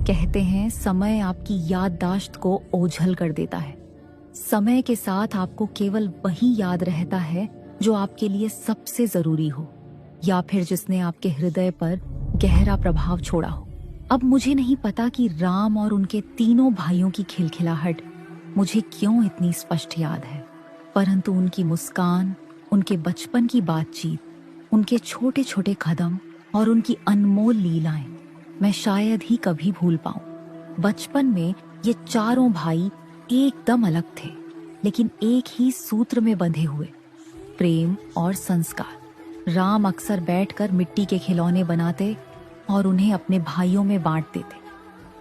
कहते हैं समय आपकी याददाश्त को ओझल कर देता है। समय के साथ आपको केवल वही याद रहता है जो आपके लिए सबसे जरूरी हो, या फिर जिसने आपके हृदय पर गहरा प्रभाव छोड़ा हो। अब मुझे नहीं पता कि राम और उनके तीनों भाइयों की खिलखिलाहट मुझे क्यों इतनी स्पष्ट याद है, परंतु उनकी मुस्कान, उनके बचपन की बातचीत, उनके छोटे छोटे कदम और उनकी अनमोल लीलाएं मैं शायद ही कभी भूल पाऊं। बचपन में ये चारों भाई एकदम अलग थे, लेकिन एक ही सूत्र में बंधे हुए, प्रेम और संस्कार। राम अक्सर बैठकर मिट्टी के खिलौने बनाते और उन्हें अपने भाइयों में बांट देते।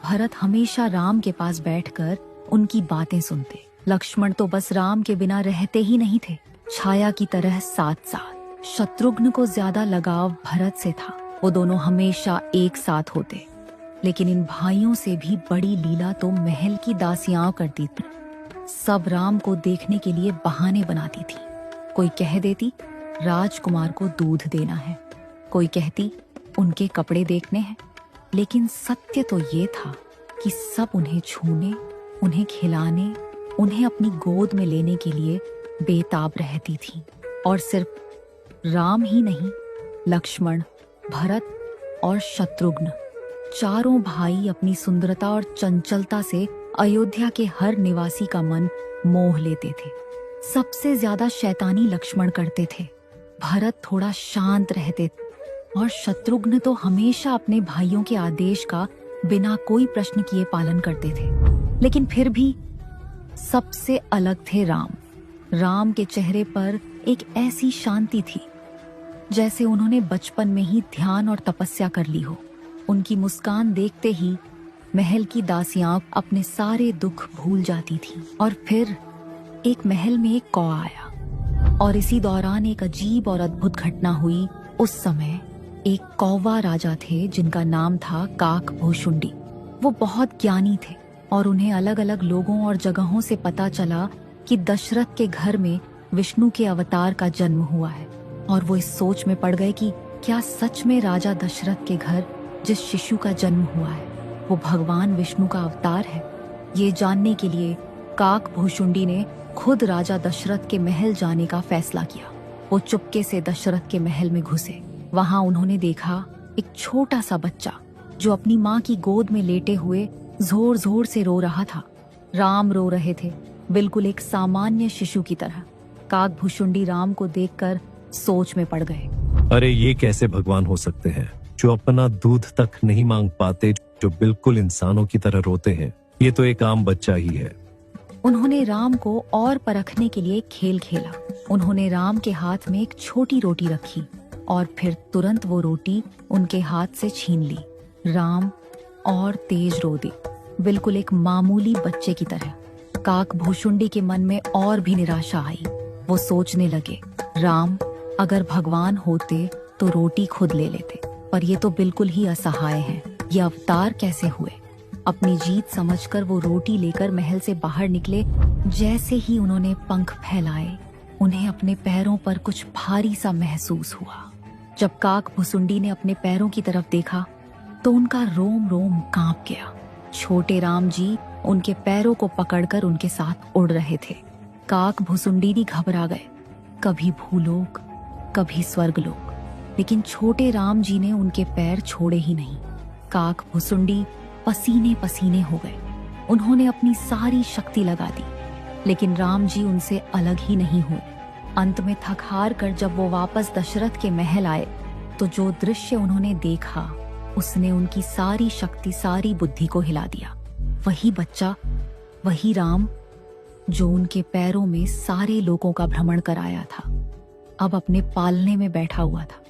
भरत हमेशा राम के पास बैठकर उनकी बातें सुनते। लक्ष्मण तो बस राम के बिना रहते ही नहीं थे, छाया की तरह साथ साथ। शत्रुघ्न को ज्यादा लगाव भरत से था, वो दोनों हमेशा एक साथ होते। लेकिन इन भाइयों से भी बड़ी लीला तो महल की दासियां करती थी। सब राम को देखने के लिए बहाने बनाती थी। कोई कह देती राजकुमार को दूध देना है, कोई कहती उनके कपड़े देखने हैं। लेकिन सत्य तो ये था कि सब उन्हें छूने, उन्हें खिलाने, उन्हें अपनी गोद में लेने के लिए बेताब रहती थी। और सिर्फ राम ही नहीं, लक्ष्मण, भरत और शत्रुघ्न, चारों भाई अपनी सुंदरता और चंचलता से अयोध्या के हर निवासी का मन मोह लेते थे। सबसे ज्यादा शैतानी लक्ष्मण करते थे, भरत थोड़ा शांत रहते और शत्रुघ्न तो हमेशा अपने भाइयों के आदेश का बिना कोई प्रश्न किए पालन करते थे। लेकिन फिर भी सबसे अलग थे राम। राम के चेहरे पर एक ऐसी शांति थी जैसे उन्होंने बचपन में ही ध्यान और तपस्या कर ली हो। उनकी मुस्कान देखते ही महल की दासियां अपने सारे दुख भूल जाती थीं। और फिर एक महल में एक कौवा आया, और इसी दौरान एक अजीब और अद्भुत घटना हुई। उस समय एक कौवा राजा थे जिनका नाम था काक भुशुंडी। वो बहुत ज्ञानी थे और उन्हें अलग अलग लोगों और जगहों से पता चला कि दशरथ के घर में विष्णु के अवतार का जन्म हुआ है। और वो इस सोच में पड़ गए कि क्या सच में राजा दशरथ के घर जिस शिशु का जन्म हुआ है वो भगवान विष्णु का अवतार है। ये जानने के लिए काक भुशुंडी ने खुद राजा दशरथ के महल जाने का फैसला किया। वो चुपके से दशरथ के महल में घुसे। वहां उन्होंने देखा एक छोटा सा बच्चा जो अपनी माँ की गोद में लेटे हुए जोर जोर से रो रहा था। राम रो रहे थे, बिल्कुल एक सामान्य शिशु की तरह। काक भुशुंडी राम को देखकर सोच में पड़ गए। अरे ये कैसे भगवान हो सकते हैं जो अपना दूध तक नहीं मांग पाते, जो बिल्कुल इंसानों की तरह रोते हैं। ये तो एक आम बच्चा ही है। उन्होंने राम को और परखने के लिए खेल खेला। उन्होंने राम के हाथ में एक छोटी रोटी रखी और फिर तुरंत वो रोटी उनके हाथ से छीन ली। राम और तेज रो दे, बिल्कुल एक मामूली बच्चे की तरह। काक भुशुंडी के मन में और भी निराशा आई। वो सोचने लगे, राम अगर भगवान होते तो रोटी खुद ले लेते, पर ये तो बिल्कुल ही असहाय हैं। ये अवतार कैसे हुए? अपनी जीत समझकर वो रोटी लेकर महल से बाहर निकले। जैसे ही उन्होंने पंख फैलाए, उन्हें अपने पैरों पर कुछ भारी सा महसूस हुआ। जब काक भुसुंडी ने अपने पैरों की तरफ देखा तो उनका रोम रोम कांप गया। छोटे राम जी उनके पैरों को पकड़कर उनके साथ उड़ रहे थे। काक भुसुंडी भी घबरा गए, कभी भूलोक कभी स्वर्गलोक। लेकिन छोटे राम जी ने उनके पैर छोड़े ही नहीं। काक भुसुंडी पसीने पसीने हो गए। उन्होंने अपनी सारी शक्ति लगा दी, लेकिन राम जी उनसे अलग ही नहीं हुए। अंत में थक हार कर जब वो वापस दशरथ के महल आए तो जो दृश्य उन्होंने देखा उसने उनकी सारी शक्ति, सारी बुद्धि को हिला दिया। वही बच्चा, वही राम जो उनके पैरों में सारे लोगों का भ्रमण कराया था, अब अपने पालने में बैठा हुआ था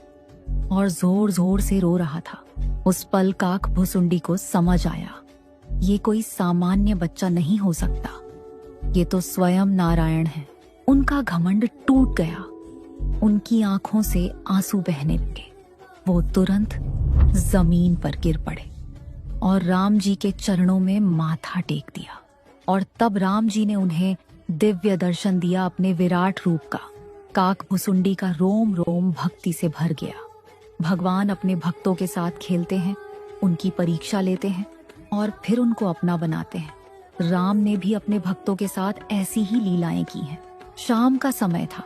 और जोर जोर से रो रहा था। उस पल काक भुसुंडी को समझ आया, ये कोई सामान्य बच्चा नहीं हो सकता, ये तो स्वयं नारायण है। उनका घमंड टूट गया। उनकी आंखों से आंसू बहने लगे। वो तुरंत जमीन पर गिर पड़े और राम जी के चरणों में माथा टेक दिया। और तब राम जी ने उन्हें दिव्य दर्शन दिया अपने विराट रूप का। काक भुसुंडी का रोम रोम भक्ति से भर गया। भगवान अपने भक्तों के साथ खेलते हैं, उनकी परीक्षा लेते हैं और फिर उनको अपना बनाते हैं। राम ने भी अपने भक्तों के साथ ऐसी ही लीलाएं की हैं। शाम का समय था।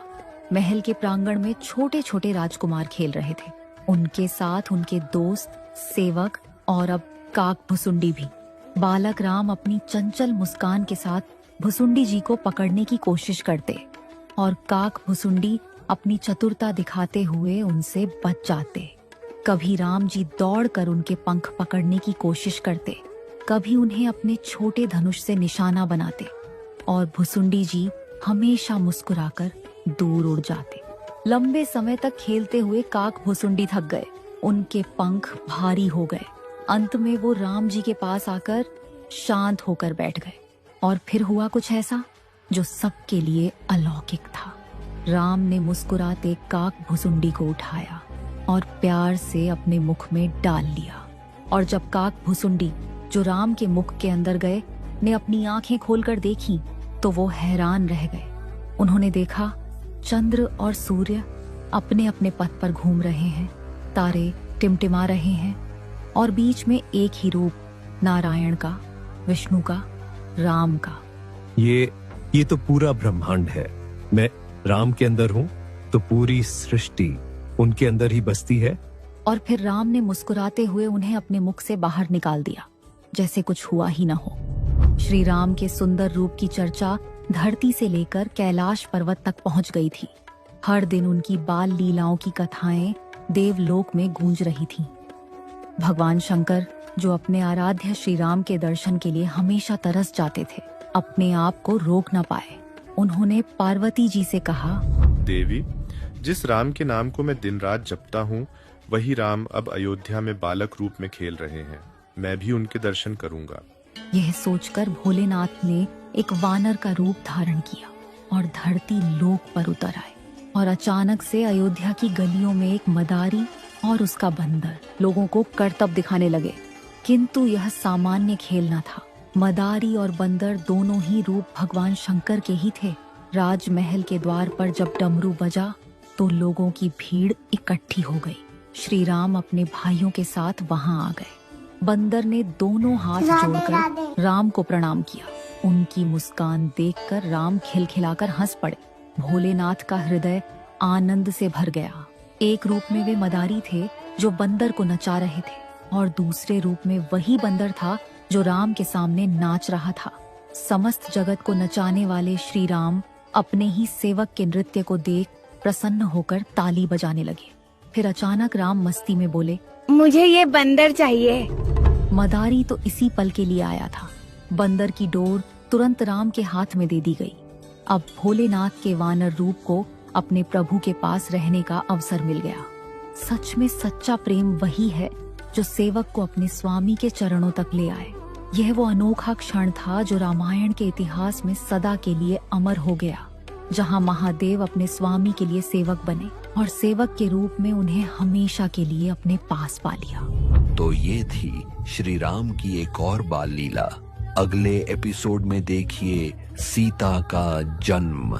महल के प्रांगण में छोटे छोटे राजकुमार खेल रहे थे। उनके साथ उनके दोस्त, सेवक और अब काक भुसुंडी भी। बालक राम अपनी चंचल मुस्कान के साथ भुसुंडी जी को पकड़ने की कोशिश करते और काक भुसुंडी अपनी चतुरता दिखाते हुए उनसे बच जाते। कभी राम जी दौड़कर उनके पंख पकड़ने की कोशिश करते, कभी उन्हें अपने छोटे धनुष से निशाना बनाते और भुसुंडी जी हमेशा मुस्कुराकर दूर उड़ जाते। लंबे समय तक खेलते हुए काक भुसुंडी थक गए। उनके पंख भारी हो गए। अंत में वो राम जी के पास आकर शांत होकर बैठ गए। और फिर हुआ कुछ ऐसा जो सबके लिए अलौकिक था। राम ने मुस्कुराते काक भुसुंडी को उठाया और प्यार से अपने मुख में डाल लिया। और जब काक भुसुंडी, जो राम के मुख के अंदर गए, ने अपनी आंखें खोलकर देखी तो वो हैरान रह गए। उन्होंने देखा चंद्र और सूर्य अपने अपने पथ पर घूम रहे हैं, तारे टिमटिमा रहे हैं और बीच में एक ही रूप, नारायण का, विष्णु का, राम का। ये तो पूरा ब्रह्मांड है। मैं राम के अंदर हूँ तो पूरी सृष्टि उनके अंदर ही बसती है। और फिर राम ने मुस्कुराते हुए उन्हें अपने मुख से बाहर निकाल दिया, जैसे कुछ हुआ ही न हो। श्री राम के सुंदर रूप की चर्चा धरती से लेकर कैलाश पर्वत तक पहुंच गई थी। हर दिन उनकी बाल लीलाओं की कथाएं देवलोक में गूंज रही थीं। भगवान शंकर, जो अपने आराध्य श्री राम के दर्शन के लिए हमेशा तरस जाते थे, अपने आप को रोक न पाए। उन्होंने पार्वती जी से कहा, देवी, जिस राम के नाम को मैं दिन रात जपता हूँ, वही राम अब अयोध्या में बालक रूप में खेल रहे हैं। मैं भी उनके दर्शन करूंगा। यह सोचकर भोलेनाथ ने एक वानर का रूप धारण किया और धरती लोक पर उतर आए। और अचानक से अयोध्या की गलियों में एक मदारी और उसका बंदर लोगों को करतब दिखाने लगे। किंतु यह सामान्य खेल न था। मदारी और बंदर दोनों ही रूप भगवान शंकर के ही थे। राजमहल के द्वार पर जब डमरू बजा तो लोगों की भीड़ इकट्ठी हो गई। श्री राम अपने भाइयों के साथ वहां आ गए। बंदर ने दोनों हाथ जोड़कर राम को प्रणाम किया। उनकी मुस्कान देखकर राम खिलखिलाकर हंस पड़े। भोलेनाथ का हृदय आनंद से भर गया। एक रूप में वे मदारी थे जो बंदर को नचा रहे थे और दूसरे रूप में वही बंदर था जो राम के सामने नाच रहा था। समस्त जगत को नचाने वाले श्री राम अपने ही सेवक के नृत्य को देख प्रसन्न होकर ताली बजाने लगे। फिर अचानक राम मस्ती में बोले, मुझे ये बंदर चाहिए। मदारी तो इसी पल के लिए आया था। बंदर की डोर तुरंत राम के हाथ में दे दी गई। अब भोलेनाथ के वानर रूप को अपने प्रभु के पास रहने का अवसर मिल गया। सच में सच्चा प्रेम वही है जो सेवक को अपने स्वामी के चरणों तक ले आए। यह वो अनोखा क्षण था जो रामायण के इतिहास में सदा के लिए अमर हो गया, जहां महादेव अपने स्वामी के लिए सेवक बने और सेवक के रूप में उन्हें हमेशा के लिए अपने पास पा लिया। तो ये थी श्री राम की एक और बाल लीला। अगले एपिसोड में देखिए सीता का जन्म।